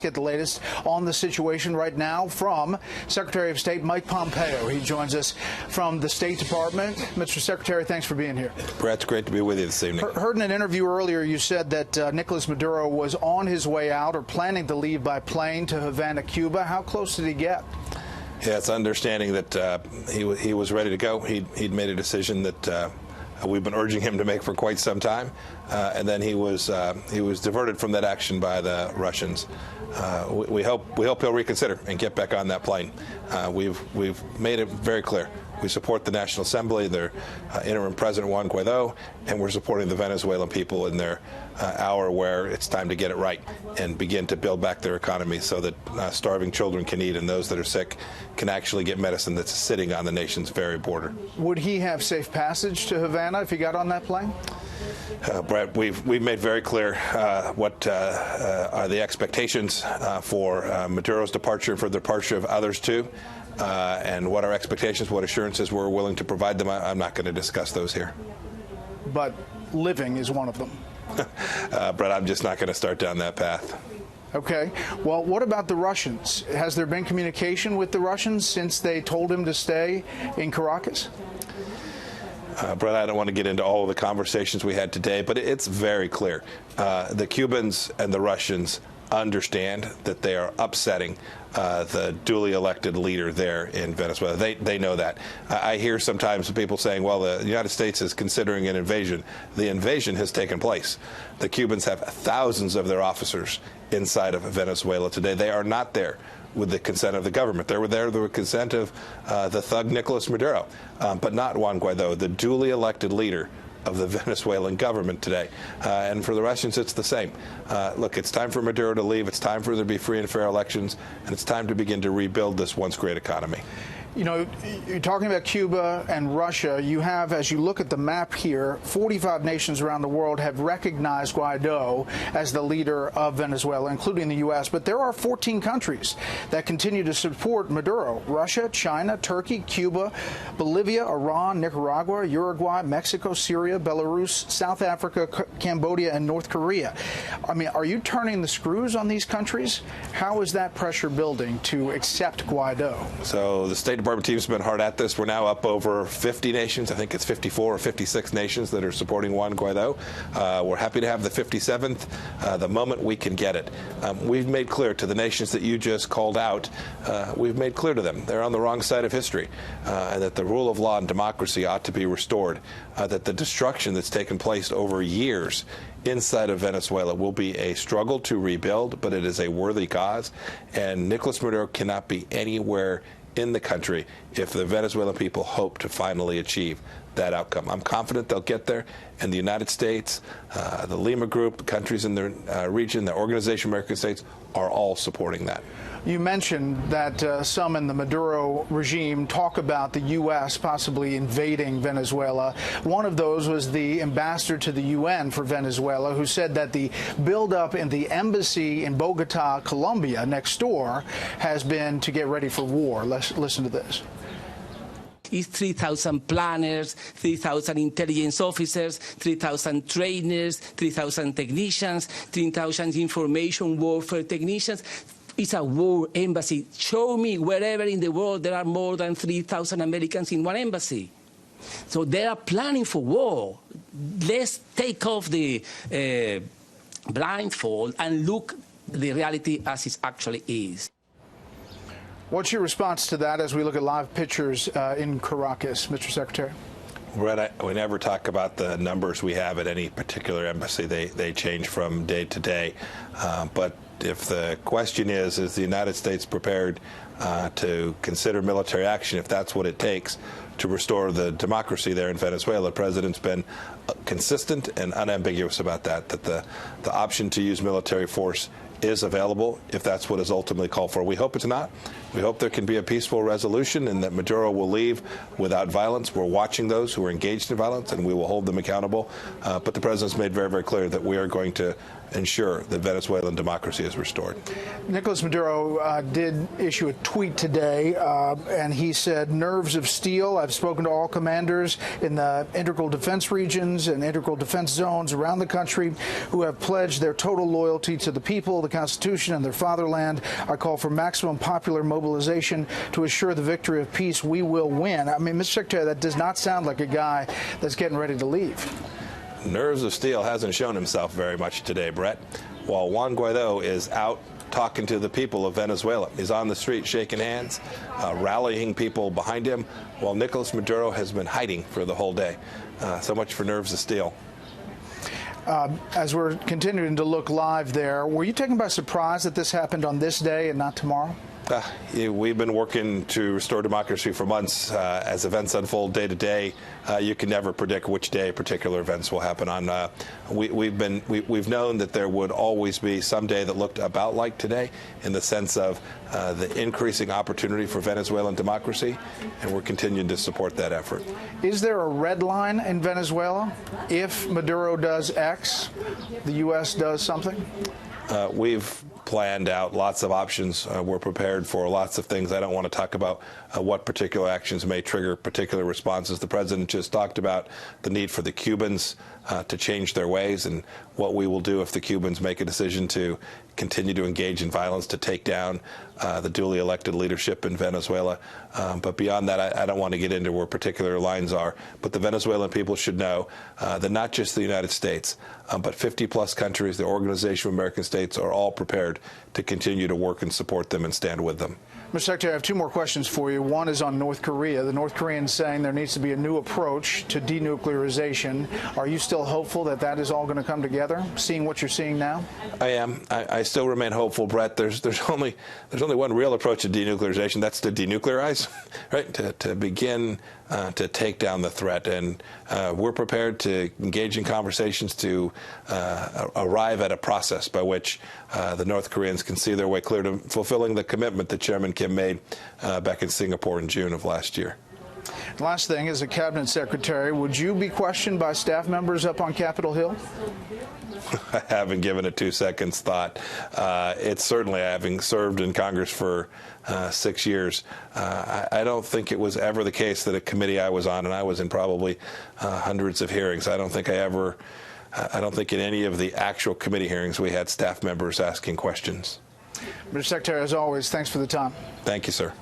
Get the latest on the situation right now from Secretary of State Mike Pompeo. He joins us from the State Department. Mr. Secretary, thanks for being here. Brett, it's great to be with you this evening. Heard in an interview earlier you said that Nicolas Maduro was on his way out or planning to leave by plane to Havana, Cuba. How close did he get? Yeah, it's understanding that he was ready to go. He'd made a decision that we've been urging him to make for quite some time, and then he was diverted from that action by the Russians. We hope he'll reconsider and get back on that plane. We've made it very clear. We support the National Assembly, their interim president Juan Guaido, and we're supporting the Venezuelan people in their hour where it's time to get it right and begin to build back their economy so that starving children can eat and those that are sick can actually get medicine that's sitting on the nation's very border. Would he have safe passage to Havana if he got on that plane? Brett, we've made very clear what are the expectations for Maduro's departure, for the departure of others too, and what our expectations, what assurances we're willing to provide them. I'm not going to discuss those here. But living is one of them. Brett, I'm just not going to start down that path. Okay. Well, what about the Russians? Has there been communication with the Russians since they told him to stay in Caracas? Brett, I don't want to get into all of the conversations we had today, but it's very clear. The Cubans and the Russians understand that they are upsetting the duly elected leader there in Venezuela. They know that. I hear sometimes people saying, well, the United States is considering an invasion. The invasion has taken place. The Cubans have thousands of their officers inside of Venezuela today. They are not there with the consent of the government. They were there with the consent of the thug Nicolas Maduro, but not Juan Guaido, the duly elected leader of the Venezuelan government today. And for the Russians, it's the same. Look, it's time for Maduro to leave. It's time for there to be free and fair elections, and it's time to begin to rebuild this once great economy. You know, you're talking about Cuba and Russia. You have, as you look at the map here, 45 nations around the world have recognized Guaido as the leader of Venezuela, including the U.S. But there are 14 countries that continue to support Maduro: Russia, China, Turkey, Cuba, Bolivia, Iran, Nicaragua, Uruguay, Mexico, Syria, Belarus, South Africa, Cambodia, and North Korea. I mean, are you turning the screws on these countries? How is that pressure building to accept Guaido? So the State Department team's been hard at this. We're now up over 50 nations. I think it's 54 or 56 nations that are supporting Juan Guaido. We're happy to have the 57th the moment we can get it. We've made clear to the nations that you just called out, we've made clear to them they're on the wrong side of history, and that the rule of law and democracy ought to be restored, that the destruction that's taken place over years inside of Venezuela will be a struggle to rebuild, but it is a worthy cause, and Nicolas Maduro cannot be anywhere in the country if the Venezuelan people hope to finally achieve that outcome. I'm confident they'll get there, and the United States, the Lima Group, the countries in the region, the Organization of American States are all supporting that. You mentioned that some in the Maduro regime talk about the U.S. possibly invading Venezuela. One of those was the ambassador to the UN for Venezuela, who said that the buildup in the embassy in Bogota, Colombia, next door, has been to get ready for war. Let's listen to this. It's 3,000 planners, 3,000 intelligence officers, 3,000 trainers, 3,000 technicians, 3,000 information warfare technicians. It's a war embassy. Show me wherever in the world there are more than 3,000 Americans in one embassy. So they are planning for war. Let's take off the blindfold and look the reality as it actually is. What's your response to that as we look at live pictures in Caracas, Mr. Secretary? Brett, we never talk about the numbers we have at any particular embassy. They change from day to day. But if the question is the United States prepared to consider military action, if that's what it takes to restore the democracy there in Venezuela, the president's been consistent and unambiguous about that the option to use military force is available if that's what is ultimately called for. We hope it's not. We hope there can be a peaceful resolution and that Maduro will leave without violence. We're watching those who are engaged in violence, and we will hold them accountable. But the president's made very, very clear that we are going to ensure that Venezuelan democracy is restored. Nicolas Maduro did issue a tweet today, and he said, "Nerves of steel. I've spoken to all commanders in the integral defense regions and integral defense zones around the country who have pledged their total loyalty to the people, the Constitution, and their fatherland. I call for maximum popular mobilization to assure the victory of peace. We will win." I mean, Mr. Secretary, that does not sound like a guy that's getting ready to leave. Nerves of steel hasn't shown himself very much today, Brett. While Juan Guaido is out talking to the people of Venezuela, he's on the street shaking hands, rallying people behind him, while Nicolas Maduro has been hiding for the whole day. So much for nerves of steel. As we're continuing to look live there, were you taken by surprise that this happened on this day and not tomorrow? We've been working to restore democracy for months. As events unfold day to day, you can never predict which day particular events will happen on. We've known that there would always be some day that looked about like today, in the sense of the increasing opportunity for Venezuelan democracy, and we're continuing to support that effort. Is there a red line in Venezuela? If Maduro does X, the U.S. does something? We've planned out lots of options. We're prepared for lots of things. I don't want to talk about what particular actions may trigger particular responses. The president just talked about the need for the Cubans to change their ways, and what we will do if the Cubans make a decision to continue to engage in violence to take down the duly elected leadership in Venezuela. But beyond that, I don't want to get into where particular lines are. But the Venezuelan people should know that not just the United States, but 50-plus countries, the Organization of American States, are all prepared to continue to work and support them and stand with them. Mr. Secretary, I have two more questions for you. One is on North Korea. The North Koreans saying there needs to be a new approach to denuclearization. Are you still hopeful that that is all going to come together, seeing what you're seeing now? I am. I still remain hopeful, Brett. There's only one real approach to denuclearization. That's to denuclearize, right? To begin to take down the threat. And we're prepared to engage in conversations to arrive at a process by which the North Koreans can see their way clear to fulfilling the commitment that Chairman Kim made back in Singapore in June of last year. Last thing, as a cabinet secretary, would you be questioned by staff members up on Capitol Hill? I haven't given it 2 seconds thought. It's certainly, having served in Congress for 6 years, I don't think it was ever the case that a committee I was on, and I was in probably hundreds of hearings, I don't think in any of the actual committee hearings we had staff members asking questions. Mr. Secretary, as always, thanks for the time. Thank you, sir.